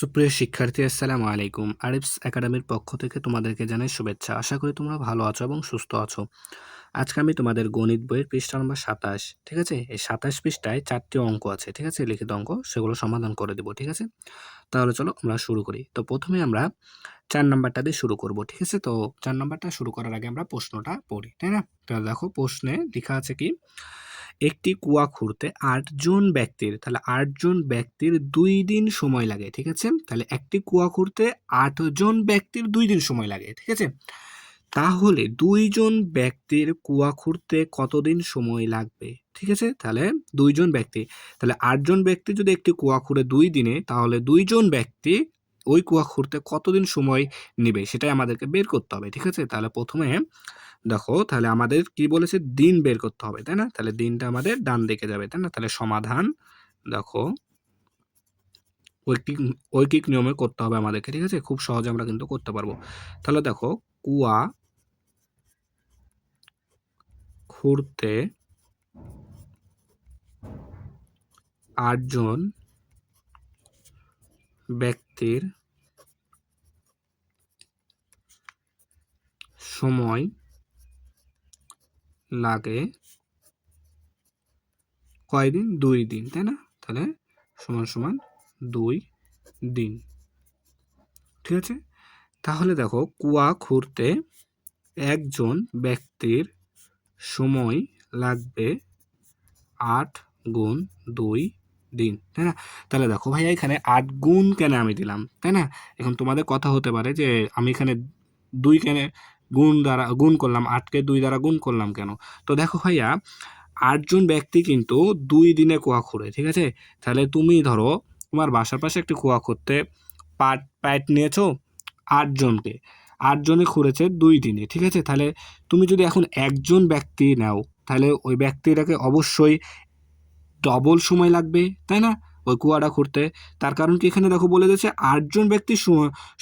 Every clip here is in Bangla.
সুপ্রিয় শিক্ষার্থী, আসসালামু আলাইকুম। আরিফস একাডেমির পক্ষ থেকে তোমাদেরকে জানাই শুভেচ্ছা। আশা করি তোমরা ভালো আছো এবং সুস্থ আছো। আজকে আমি তোমাদের গণিত বইয়ের পৃষ্ঠা নম্বর ২৭, ঠিক আছে? এই ২৭ পৃষ্ঠায় ৪টি অঙ্ক আছে, ঠিক আছে? লিখিত অঙ্ক, সেগুলো সমাধান করে দেব, ঠিক আছে? তাহলে চলো আমরা শুরু করি। তো প্রথমে আমরা ৪ নাম্বারটা দিয়ে শুরু করব, ঠিক আছে? তো ৪ নাম্বারটা শুরু করার আগে আমরা প্রশ্নটা পড়ি, তাই না? তো দেখো প্রশ্নে লেখা আছে কি? একটি কুয়া খুঁড়তে ৮ জন ব্যক্তির, তাহলে ৮ জন ব্যক্তির ২ দিন সময় লাগে, ঠিক আছে? তাহলে একটি কুয়া খুঁড়তে ৮ জন ব্যক্তির ২ দিন সময় লাগে, ঠিক আছে? তাহলে ২ জন ব্যক্তির কুয়া খুঁড়তে কতদিন সময় লাগবে? ঠিক আছে? তাহলে ২ জন ব্যক্তি, তাহলে ৮ জন ব্যক্তি যদি একটি কুয়া খুঁড়ে ২ দিনে, তাহলে ২ জন ব্যক্তি ওই কুয়া খুঁড়তে কতদিন সময় নিবে সেটাই আমাদেরকে বের করতে হবে, ঠিক আছে? তাহলে প্রথমে দেখো, তাহলে আমাদের কি বলেছে, দিন বের করতে হবে, তাই না? তাহলে দিনটা আমাদের ডান দিকে যাবে, তাই না? তাহলে সমাধান দেখো ঐকিক ঐকিক নিয়মে করতে হবে আমাদেরকে, ঠিক আছে? খুব সহজে আমরা কিন্তু করতে পারবো। তাহলে দেখো, কুয়া খুঁড়তে ৮ জন ব্যক্তির সময় লাগে কয়দিন? ২ দিন, তাই না? তাহলে সমান সমান ২ দিন, ঠিক আছে? তাহলে দেখো, কুয়া খুঁড়তে একজন ব্যক্তির সময় লাগবে ৮ গুণ ২ দিন, তাই না? তাহলে দেখো ভাইয়া, এখানে ৮ গুণ কেন আমি দিলাম, তাই না? এখন তোমাদের কথা হতে পারে যে আমি এখানে ২ কেন গুণ দ্বারা গুণ করলাম, ৮কে ২ দ্বারা গুণ করলাম কেন? তো দেখো ভাইয়া, ৮ জন ব্যক্তি কিন্তু ২ দিনে কুয়া খুঁড়ে, ঠিক আছে? তাহলে তুমি ধরো তোমার বাসার পাশে একটি কুয়া খুঁড়তে পাইপ নিয়েছো ৮ জনকে, ৮ জনে খুঁড়েছে ২ দিনে, ঠিক আছে? তাহলে তুমি যদি এখন একজন ব্যক্তি নাও, তাহলে ওই ব্যক্তিটাকে অবশ্যই ডবল সময় লাগবে, তাই না? ওই কুয়াটা খুঁড়তে। তার কারণ কি, এখানে দেখো বলে দিয়েছে ৮ জন ব্যক্তির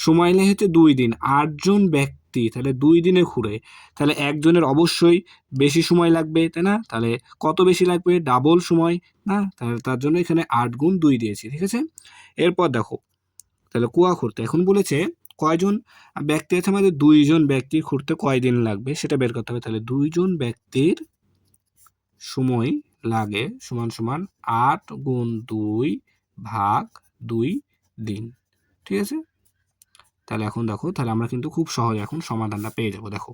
সময় লেগেছে ২ দিন। ৮ জন ব্যক্তি তাহলে ২ দিনে খুঁড়ে। তাহলে একজনের অবশ্যই বেশি সময় লাগবে, তাই না? তাহলে কত বেশি লাগবে? ডাবল সময়, না? তাহলে তার জন্য এখানে ৮ গুণ ২ দিয়েছি, ঠিক আছে? এরপর দেখো, তাহলে কুয়া খুঁড়তে এখন বলেছে কয়জন ব্যক্তি আছে আমাদের? ২ জন ব্যক্তি খুঁড়তে কয়দিন লাগবে সেটা বের করতে হবে। তাহলে ২ জন ব্যক্তির সময় লাগে সমান সমান ৮ গুণ ২ ভাগ ২ দিন, ঠিক আছে? তাহলে এখন দেখো, তাহলে আমরা কিন্তু খুব সহজে এখন সমাধানটা পেয়ে যাব। দেখো,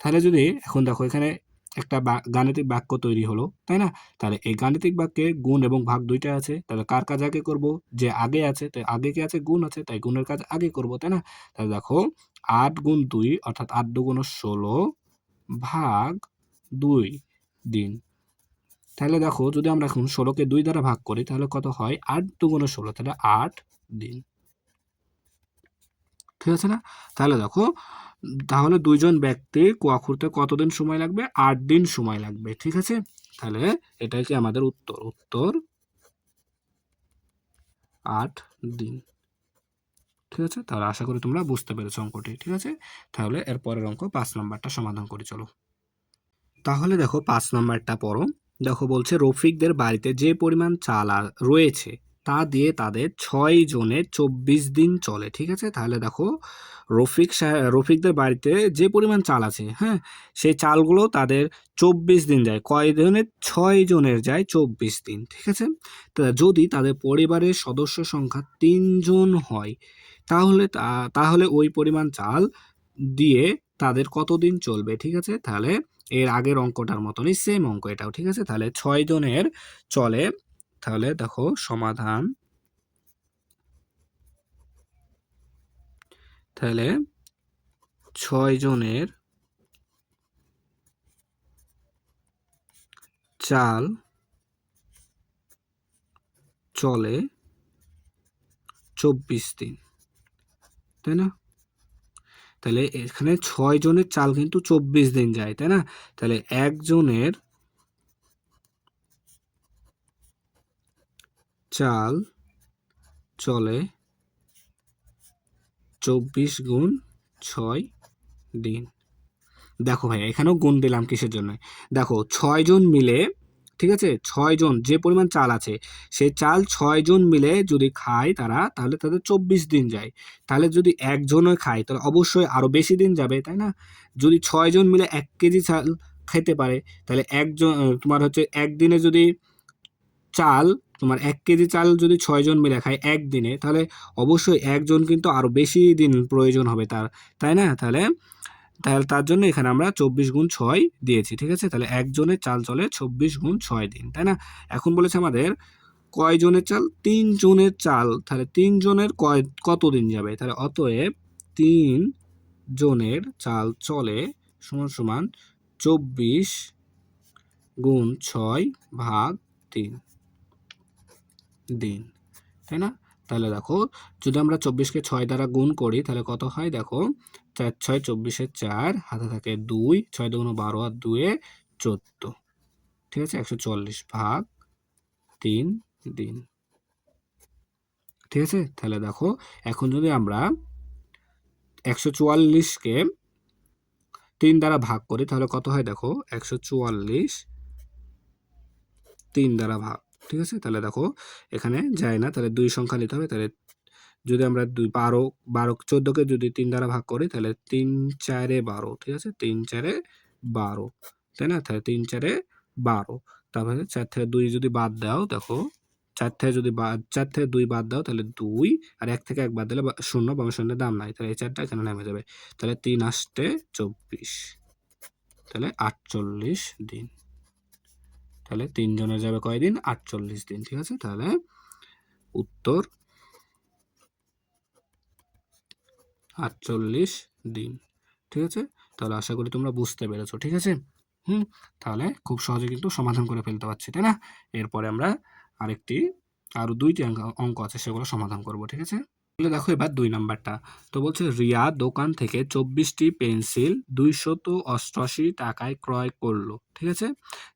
তাহলে যদি এখন দেখো এখানে একটা গাণিতিক বাক্য তৈরি হলো, তাই না? তাহলে এই গাণিতিক বাক্যে গুণ এবং ভাগ দুইটা আছে, তাহলে কার কাজ আগে করব? যে আগে আছে, তাই আগে কি আছে? গুণ আছে, তাই গুণের কাজ আগে করব, তাই না? তাহলে দেখো, ৮ গুণ ২ অর্থাৎ ৮ দুগুণ ১৬ ভাগ ২ দিন। তাহলে দেখো, যদি আমরা এখন ১৬কে ২ দ্বারা ভাগ করি তাহলে কত হয়? ৮ দুগুণ ১৬, তাহলে ৮ দিন, ঠিক আছে না? তাহলে দেখো, তাহলে ২ জন ব্যক্তি কুয়া খুঁড়তে কতদিন সময় লাগবে? ৮ দিন সময় লাগবে, ঠিক আছে? তাহলে এটাই কি আমাদের উত্তর? উত্তর ৮ দিন, ঠিক আছে? তাহলে আশা করি তোমরা বুঝতে পেরেছো অঙ্কটি, ঠিক আছে? তাহলে এর পরের অঙ্ক ৫ নাম্বারটা সমাধান করি, চলো। তাহলে দেখো ৫ নাম্বারটা পড়ো। দেখো বলছে, রফিকদের বাড়িতে যে পরিমাণ চাল রয়েছে তা দিয়ে তাদের ৬ জনের ২৪ দিন চলে, ঠিক আছে? তাহলে দেখো, রফিকদের বাড়িতে যে পরিমাণ চাল আছে, হ্যাঁ, সেই চালগুলো তাদের ২৪ দিন যায়। কয় জনের? ৬ জনের যায় ২৪ দিন, ঠিক আছে? যদি তাদের পরিবারের সদস্য সংখ্যা ৩ জন হয়, তাহলে ওই পরিমাণ চাল দিয়ে তাদের কতদিন চলবে, ঠিক আছে? তাহলে এর আগের অঙ্কটার মতনই সেম অঙ্ক এটাও, ঠিক আছে? তাহলে ৬ জনের চলে, তাহলে দেখো সমাধান, তাহলে ৬ জনের চাল চলে ২৪ দিন, তাই না? তাহলে এখানে ৬ জনের চাল কিন্তু ২৪ দিন যায়, তাই না? তাহলে একজনের চাল চলে ২৪ গুণ ৬ দিন। দেখো ভাই, এখানেও গুণ দিলাম কিসের জন্য? দেখো, ৬ জন মিলে ঠিক আছে, 6 জন যে পরিমাণ চাল আছে সেই চাল 6 জন মিলে যদি খায় তারা, তাহলে তাদের 24 দিন যায়। তাহলে যদি একজনও খায় তাহলে অবশ্যই আরো বেশি দিন যাবে, তাই না? যদি 6 জন মিলে 1 কেজি চাল খেতে পারে, তাহলে একজন তোমার হচ্ছে একদিনে যদি চাল তোমার 1 কেজি চাল যদি 6 জন মিলে খায় একদিনে, তাহলে অবশ্যই একজন কিন্তু আরো বেশি দিন প্রয়োজন হবে তার, তাই না? তাহলে তাহলে তার জন্য এখানে আমরা 24 গুণ 6 দিয়েছি, ঠিক আছে? তাহলে একজনের চাল চলে 24 গুণ 6 দিন, তাই না? এখন বলেছে আমাদের কয় জনের চাল, 3 জনের চাল, তাহলে 3 জনের কত দিন যাবে, তাহলে অতএব 3 জনের চাল চলে সমান সমান 24 গুণ 6 ভাগ 3 দিন, তাই না? তাহলে দেখো যদি আমরা 24কে 6 দ্বারা গুণ করি তাহলে কত হয় দেখো, 4 6 24 4 হাতে থাকে 2, 6 দুগুণ 12 আর 2 এ 14, ঠিক আছে? 144 ভাগ 3 দিন, ঠিক আছে? তাহলে দেখো এখন যদি আমরা 144কে 3 দ্বারা ভাগ করি তাহলে কত হয় দেখো, 144 3 দ্বারা ভাগ, ঠিক আছে? তাহলে দেখো এখানে যায় না, তাহলে 2 সংখ্যা নিতে হবে। তাহলে যদি আমরা 14কে যদি 3 দ্বারা ভাগ করি তাহলে 3 4 এ 12, ঠিক আছে? 3 4 এ 12, তাই না? তাহলে 3 4 এ 12, তারপরে 4 থেকে 2 যদি বাদ দাও দেখো, 4 থেকে 2 বাদ দাও তাহলে 2, আর 1 থেকে 1 বাদ দিলে 0, বাম শূন্যের দাম নাই, তাহলে এই 4টা এখানে নেমে যাবে। তাহলে 3 আসতে 24, তাহলে 48 দিন। তাহলে 3 জনের যাবে কয়দিন, 48 দিন, ঠিক আছে? তাহলে উত্তর 48 দিন, ঠিক আছে? তাহলে আশা করি তোমরা বুঝতে পেরেছো, ঠিক আছে? তাহলে খুব সহজে কিন্তু সমাধান করে ফেলতে পারছি, তাই না? এরপরে আমরা আরো 2টি অঙ্ক আছে সেগুলো সমাধান করব, ঠিক আছে? তাহলে দেখো এবার 2 নাম্বারটা। তো বলছে রিয়া দোকান থেকে 24টি পেন্সিল 288 টাকায় ক্রয় করলো, ঠিক আছে?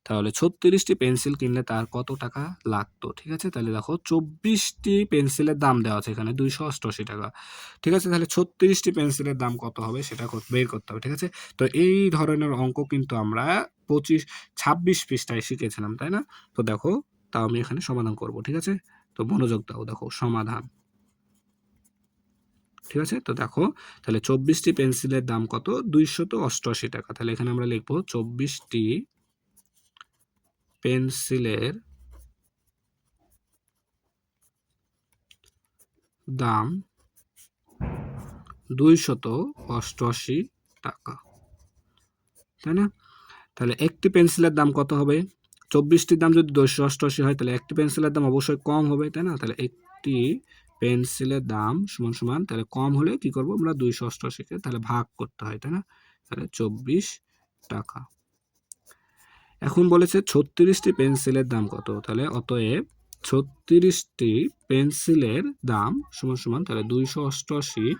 তাহলে 36টি পেন্সিল কিনলে তার কত টাকা লাগতো, ঠিক আছে? তাহলে দেখো 24টি পেন্সিলের দাম দেওয়া আছে এখানে 288 টাকা, ঠিক আছে? তাহলে 36টি পেন্সিলের দাম কত হবে সেটা বের করতে হবে, ঠিক আছে? তো এই ধরনের অঙ্ক কিন্তু আমরা 26 পৃষ্ঠায় শিখেছিলাম, তাই না? তো দেখো তাও আমি এখানে সমাধান করব, ঠিক আছে? তো মনোযোগ দাও, দেখো সমাধান, ঠিক আছে? তো দেখো তাহলে 24টি পেন্সিলের দাম কত, 288 টাকা। তাহলে এখানে আমরা লিখবো 24টি পেন্সিলের দাম 288 টাকা, তাই না? তাহলে একটি পেন্সিলের দাম কত হবে, 24টির দাম যদি 288 হয় তাহলে একটি পেন্সিলের দাম অবশ্যই কম হবে, তাই না? তাহলে একটি পেন্সিলের দাম সমান সমান, তাহলে কম হলে কি করব আমরা, 288কে তাহলে ভাগ করতে হয়, তাই না? তাহলে 24 টাকা। এখন বলেছে 36টি পেন্সিলের দাম কত, তাহলে অতএব 36টি পেন্সিলের দাম সমান সমান, তাহলে 288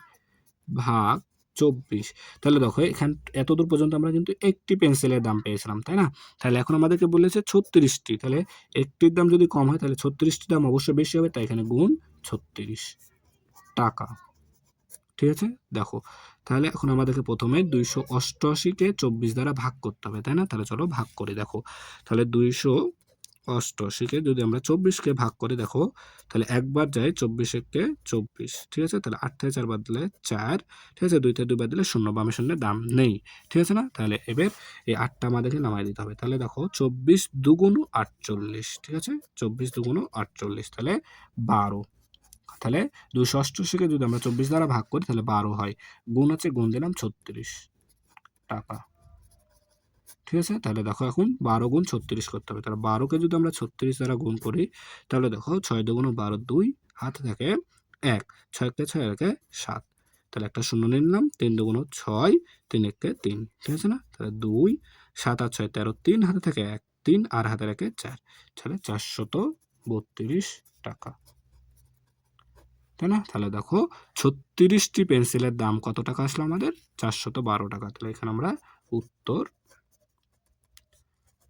ভাগ 24। তাহলে দেখো এখান এতদূর পর্যন্ত আমরা কিন্তু একটি পেন্সিলের দাম পেয়েছিলাম, তাই না? তাহলে এখন আমাদেরকে বলেছে 36টি, তাহলে একটির দাম যদি কম হয় তাহলে 36টির দাম অবশ্যই বেশি হবে, তাই এখানে গুণ 36 টাকা, ঠিক আছে? দেখো তাহলে এখন আমাদেরকে প্রথমে 288কে 24 দ্বারা ভাগ করতে হবে, তাই না? তাহলে চলো ভাগ করি, দেখো তাহলে 288কে যদি আমরা 24কে ভাগ করে দেখো, তাহলে একবার যায় 24 24, ঠিক আছে? তাহলে 8 থেকে 4 বাদ দিলে 4, ঠিক আছে? 2 থেকে 2 বাদ দিলে 0, বামে শূন্যের দাম নেই, ঠিক আছে না? তাহলে এবার এই 8টা আমাদেরকে নামাই দিতে হবে। তাহলে দেখো 24 দুগুণ 48, ঠিক আছে? 24 দুগুণ 48, তাহলে 12। তাহলে 288কে যদি আমরা 24 দ্বারা ভাগ করি তাহলে 12 হয়, গুণ আছে, গুণ দিলাম 36 টাকা, ঠিক আছে? তাহলে দেখো এখন 12 গুণ 36 করতে হবে। তাহলে 12কে যদি আমরা 36 দ্বারা গুণ করি তাহলে দেখো 6 দুগুণ 12, 2 হাতে থাকে 1, 6 6 একে 7, তাহলে একটা শূন্য নিলাম, 3 দুগুণ 6, 3 একে 3, ঠিক আছে না? তাহলে 2 7 আর 6 13, 3 হাতে থাকে 1, 3 আর হাতে রাখে 4, তাহলে 432 টাকা, তাই না? তাহলে দেখো 36টি পেন্সিলের দাম কত টাকা আসলো আমাদের, 412 টাকা। তাহলে এখানে আমরা উত্তর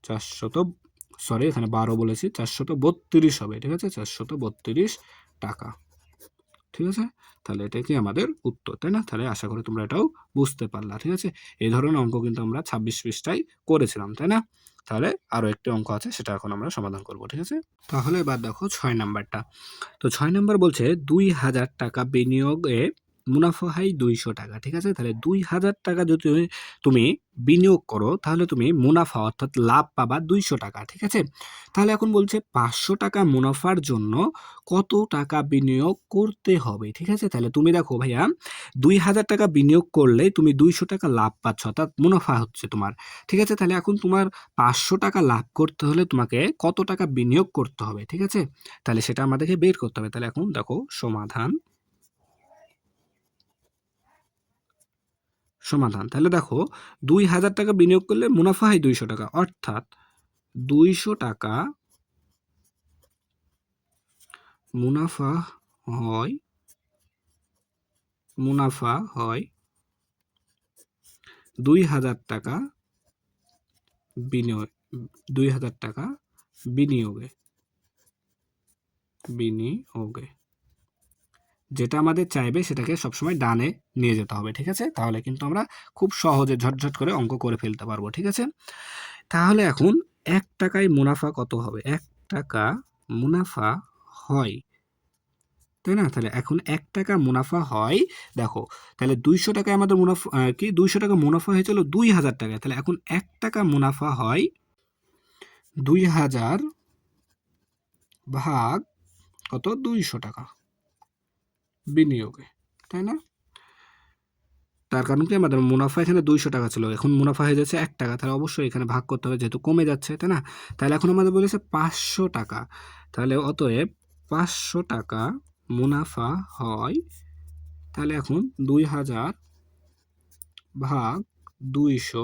400, এখানে 12 বলেছি, 432 হবে, ঠিক আছে? 432 টাকা, ঠিক ঠিক আছে? তাহলে এটাই কি আমাদের উত্তর, তাই না? তাহলে আশা করি তোমরা এটাও বুঝতে পারলা, ঠিক আছে? এই ধরনের অঙ্ক কিন্তু আমরা ২৬ পৃষ্ঠায় করেছিলাম, তাই না? তাহলে আরো একটি অঙ্ক আছে, সেটা এখন আমরা সমাধান করব, ঠিক আছে? তাহলে এবার দেখো ৬ নাম্বারটা। তো ৬ নাম্বার বলছে ২,০০০ টাকা বিনিয়োগে মুনাফা হয় ২০০ টাকা। ঠিক আছে? তাহলে ২,০০০ টাকা যদি তুমি বিনিয়োগ করো তাহলে তুমি মুনাফা অর্থাৎ লাভ পাবা ২০০ টাকা। ঠিক আছে? তাহলে এখন বলছে ৫০০ টাকা মুনাফার জন্য কত টাকা বিনিয়োগ করতে হবে? ঠিক আছে? তাহলে তুমি দেখো ভাইয়া ২,০০০ টাকা বিনিয়োগ করলে তুমি ২০০ টাকা লাভ পাচ্ছ অর্থাৎ মুনাফা হচ্ছে তোমার। ঠিক আছে? তাহলে এখন তোমার ৫০০ টাকা লাভ করতে হলে তোমাকে কত টাকা বিনিয়োগ করতে হবে? ঠিক আছে? তাহলে সেটা আমাদেরকে বের করতে হবে। তাহলে এখন দেখো সমাধান। তাহলে দেখো ২,০০০ টাকা বিনিয়োগ করলে মুনাফা হয় ২০০ টাকা। অর্থাৎ ২০০ টাকা মুনাফা হয় মুনাফা হয় ২,০০০ টাকা বিনিয়োগ ২,০০০ টাকা বিনিয়োগে বিনিয়োগে। যেটা আমাদের চাইবে সেটাকে সবসময় ডানে নিয়ে যেতে হবে। ঠিক আছে? তাহলে কিন্তু আমরা খুব সহজে ঝটঝট করে অঙ্ক করে ফেলতে পারবো। ঠিক আছে? তাহলে এখন ৳১ মুনাফা কত হবে? ৳১ মুনাফা হয়। তাই না? তাহলে এখন ৳১ মুনাফা হয়। দেখো, তাহলে ৳২০০ আমাদের মুনাফা কি ৳২০০ মুনাফা হয়েছিল ৳২,০০০ তাহলে এখন ৳১ মুনাফা হয় ২,০০০ ভাগ কত? ৳২০০ বিনিয়োগে। তাই না? তার কারণ কি আমাদের মুনাফা এখানে ৳২০০ ছিল। এখন মুনাফা হয়ে যাচ্ছে ৳১ তাহলে অবশ্যই এখানে ভাগ করতে হবে যেহেতু কমে যাচ্ছে, তাই না? তাহলে এখন আমাদের বলেছে ৳৫০০ তাহলে অতএব ৳৫০০ মুনাফা হয়। তাহলে এখন ২,০০০ ভাগ ২০০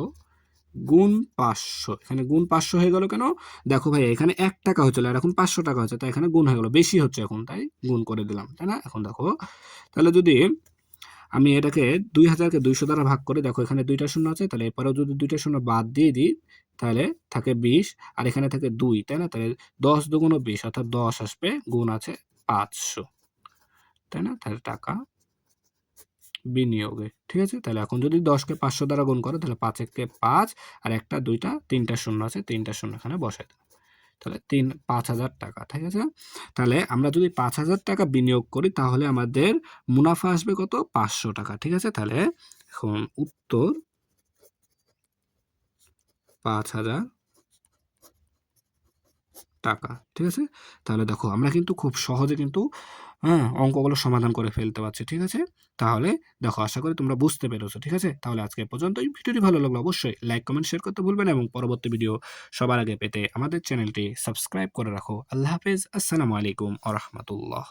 গুণ ৫০০ এখানে গুণ ৫০০ হয়ে গেল কেন? দেখো ভাই এখানে ৳১ হচ্ছিল আর এখন ৳৫০০ হচ্ছে তাই এখানে গুণ হয়ে গেল। বেশি হচ্ছে এখন তাই গুণ করে দিলাম, তাই না? এখন দেখো তাহলে যদি আমি এটাকে ২,০০০ কে ২০০ দ্বারা ভাগ করে দেখো এখানে ২টা শূন্য আছে তাহলে এরপরেও যদি ২টা শূন্য বাদ দিয়ে দিই তাহলে থাকে ২০ আর এখানে থাকে ২ তাই না? তাহলে ১০ দুগুণ ২০ অর্থাৎ ১০ আসবে গুণ আছে ৫০০ তাই না? তাহলে টাকা বিনিয়োগে। ঠিক আছে? তাহলে এখন যদি ১০ কে ৫০০ দ্বারা গুণ করো তাহলে ৫ একে ৫ আর ১ টা ২ টা ৩ টা শূন্য আছে ৩ টা শূন্য এখানে বসাই দাও। তাহলে ৫,০০০ টাকা। ঠিক আছে? তাহলে আমরা যদি ৫,০০০ টাকা বিনিয়োগ করি তাহলে আমাদের মুনাফা আসবে কত? ৫০০ টাকা। ঠিক আছে? তাহলে এখন উত্তর ৫,০০০ টাকা। ঠিক আছে? তাহলে দেখো আমরা কিন্তু খুব সহজে কিন্তু অঙ্কগুলো সমাধান করে ফেলতে পারছি। ঠিক আছে? তাহলে দেখো আশা করি তোমরা বুঝতে পেরেছো। ঠিক আছে? তাহলে আজকে এ পর্যন্তই। ভিডিওটি ভালো লাগলে অবশ্যই লাইক, কমেন্ট, শেয়ার করতে ভুলবেন না এবং পরবর্তী ভিডিও সবার আগে পেতে আমাদের চ্যানেলটি সাবস্ক্রাইব করে রাখো। আল্লাহ হাফেজ। আসসালামু আলাইকুম ওয়া রাহমাতুল্লাহ।